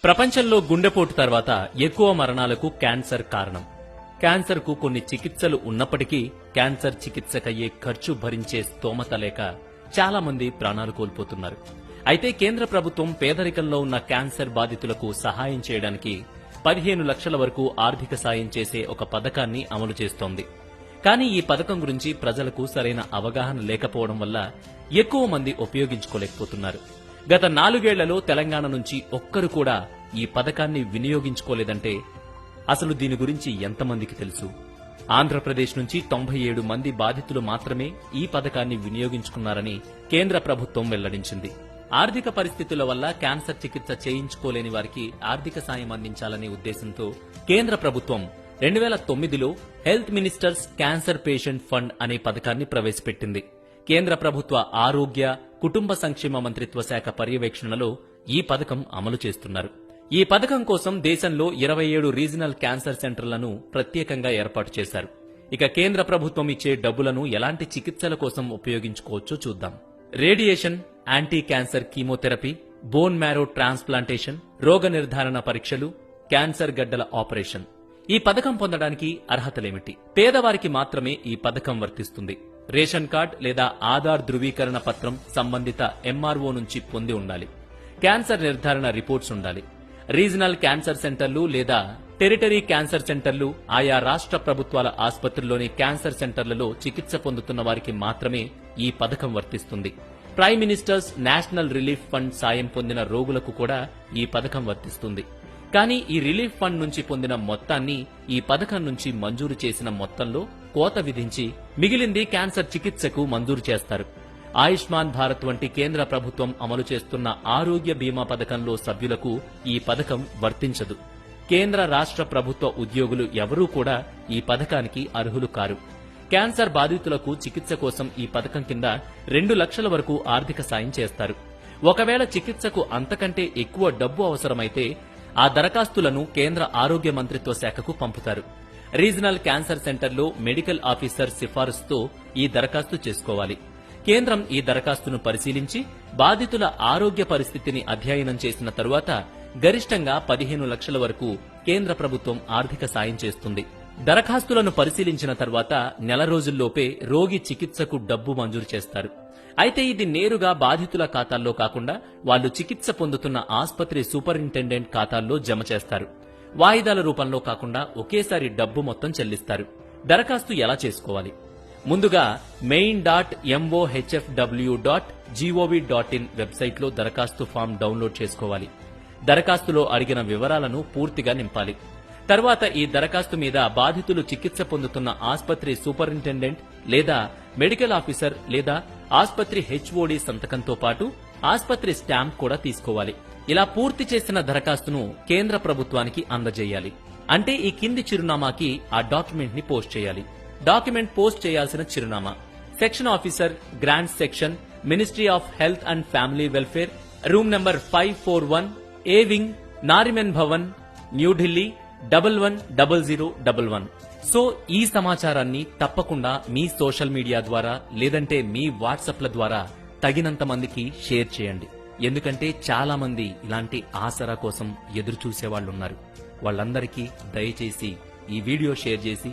ప్రపంచంలో గుండెపోటు తర్వాత ఎక్కువ మరణాలకు క్యాన్సర్ కారణం. క్యాన్సర్ కు కొన్ని చికిత్సలు ఉన్నప్పటికీ క్యాన్సర్ చికిత్సకయ్యే ఖర్చు భరించే స్తోమత లేక చాలా మంది ప్రాణాలు కోల్పోతున్నారు. అయితే కేంద్ర ప్రభుత్వం పేదరికంలో ఉన్న క్యాన్సర్ బాధితులకు సహాయం చేయడానికి 15 లక్షల వరకు ఆర్థిక సాయం చేసే ఒక పథకాన్ని అమలు చేస్తోంది. కానీ ఈ పథకం గురించి ప్రజలకు సరైన అవగాహన లేకపోవడం వల్ల ఎక్కువ మంది ఉపయోగించుకోలేకపోతున్నారు. గత 4 ఏళ్లలో తెలంగాణ నుంచి ఒక్కరు కూడా ఈ పథకాన్ని వినియోగించుకోలేదంటే అసలు దీని గురించి ఎంతమందికి తెలుసు? ఆంధ్రప్రదేశ్ నుంచి 97 మంది బాధితులు మాత్రమే ఈ పథకాన్ని వినియోగించుకున్నారని కేంద్ర ప్రభుత్వం వెల్లడించింది. ఆర్థిక పరిస్థితుల వల్ల క్యాన్సర్ చికిత్స చేయించుకోలేని వారికి ఆర్థిక సాయం అందించాలనే ఉద్దేశంతో కేంద్ర ప్రభుత్వం 2009లో health ministers cancer patient fund అనే పథకాన్ని ప్రవేశపెట్టింది. కేంద్ర ప్రభుత్వ ఆరోగ్య, కుటుంబ సంక్షేమ మంత్రిత్వ శాఖ పర్యవేక్షణలో ఈ పథకం అమలు చేస్తున్నారు. ఈ పథకం కోసం దేశంలో 27 రీజనల్ క్యాన్సర్ సెంటర్లను ప్రత్యేకంగా ఏర్పాటు చేశారు. ఇక కేంద్ర ప్రభుత్వం ఇచ్చే డబ్బులను ఎలాంటి చికిత్సల కోసం ఉపయోగించుకోవచ్చో చూద్దాం. Radiation, anti cancer chemotherapy, bone marrow transplantation, రోగ నిర్ధారణ పరీక్షలు, క్యాన్సర్ గడ్డల ఆపరేషన్. ఈ పథకం పొందడానికి అర్హతలేమిటి? పేదవారికి మాత్రమే ఈ పథకం వర్తిస్తుంది. రేషన్ కార్డ్ లేదా ఆధార్ ధృవీకరణ పత్రం సంబంధిత ఎంఆర్ఓ నుంచి పొంది ఉండాలి. క్యాన్సర్ నిర్ధారణ రిపోర్ట్స్ ఉండాలి. రీజనల్ క్యాన్సర్ సెంటర్లు లేదా టెరిటరీ క్యాన్సర్ సెంటర్లు ఆయా రాష్ట్ర ప్రభుత్వాల ఆసుపత్రుల్లోని క్యాన్సర్ సెంటర్లలో చికిత్స పొందుతున్న వారికి మాత్రమే ఈ పథకం వర్తిస్తుంది. Prime ministers national relief fund సాయం పొందిన రోగులకు కూడా ఈ పథకం వర్తిస్తుంది. కానీ ఈ రిలీఫ్ ఫండ్ నుంచి పొందిన మొత్తాన్ని ఈ పథకం నుంచి మంజూరు చేసిన మొత్తంలో కోత విధించి మిగిలింది క్యాన్సర్ చికిత్సకు మంజూరు చేస్తారు. ఆయుష్మాన్ భారత్ వంటి కేంద్ర ప్రభుత్వం అమలు చేస్తున్న ఆరోగ్య బీమా పథకంలో సభ్యులకు ఈ పథకం వర్తించదు. కేంద్ర రాష్ట్ర ప్రభుత్వ ఉద్యోగులు ఎవరూ కూడా ఈ పథకానికి అర్హులు కారు. క్యాన్సర్ బాధితులకు చికిత్స కోసం ఈ పథకం కింద 2 లక్షల వరకు ఆర్థిక సాయం చేస్తారు. ఒకవేళ చికిత్సకు అంతకంటే ఎక్కువ డబ్బు అవసరమైతే ఆ దరఖాస్తులను కేంద్ర ఆరోగ్య మంత్రిత్వ శాఖకు పంపుతారు. రీజనల్ క్యాన్సర్ సెంటర్లో మెడికల్ ఆఫీసర్ సిఫారసుతో ఈ దరఖాస్తు చేసుకోవాలి. కేంద్రం ఈ దరఖాస్తును పరిశీలించి బాధితుల ఆరోగ్య పరిస్థితిని అధ్యయనం చేసిన తరువాత గరిష్టంగా 15 లక్షల వరకు కేంద్ర ప్రభుత్వం ఆర్థిక సాయం చేస్తుంది. దరఖాస్తులను పరిశీలించిన తర్వాత నెల రోజుల్లోపే రోగి చికిత్సకు డబ్బు మంజూరు చేస్తారు. అయితే ఇది నేరుగా బాధితుల ఖాతాల్లో కాకుండా వాళ్లు చికిత్స పొందుతున్న ఆసుపత్రి సూపరింటెండెంట్ ఖాతాల్లో జమ చేస్తారు. వాయిదాల రూపంలో కాకుండా ఒకేసారి డబ్బు మొత్తం చెల్లిస్తారు. దరఖాస్తు ఎలా చేసుకోవాలి? ముందుగా main.mohfw.gov.in వెబ్సైట్లో దరఖాస్తు ఫామ్ డౌన్లోడ్ చేసుకోవాలి. దరఖాస్తులో అడిగిన వివరాలను పూర్తిగా నింపాలి. తర్వాత ఈ దరఖాస్తు మీద బాధితులు చికిత్స పొందుతున్న ఆసుపత్రి సూపరింటెండెంట్ లేదా మెడికల్ ఆఫీసర్ లేదా ఆసుపత్రి హెచ్ఓడి సంతకంతో పాటు ఆసుపత్రి స్టాంప్ కూడా తీసుకోవాలి. ఇలా పూర్తి చేసిన దరఖాస్తును కేంద్ర ప్రభుత్వానికి అందజేయాలి. అంటే ఈ కింది చిరునామాకి ఆ డాక్యుమెంట్ ని పోస్ట్ చేయాలి. డాక్యుమెంట్ పోస్ట్ చేయాల్సిన చిరునామా: section officer, grants section, ministry of health and family welfare, room number 541, A wing, Nariman Bhavan, New Delhi 110011. So ఈ సమాచారాన్ని తప్పకుండా మీ సోషల్ మీడియా ద్వారా లేదంటే మీ వాట్సాప్ల ద్వారా తగినంత మందికి షేర్ చేయండి. ఎందుకంటే చాలా మంది ఇలాంటి ఆసరా కోసం ఎదురు చూసేవాళ్లున్నారు. వాళ్ళందరికీ దయచేసి ఈ వీడియో షేర్ చేసి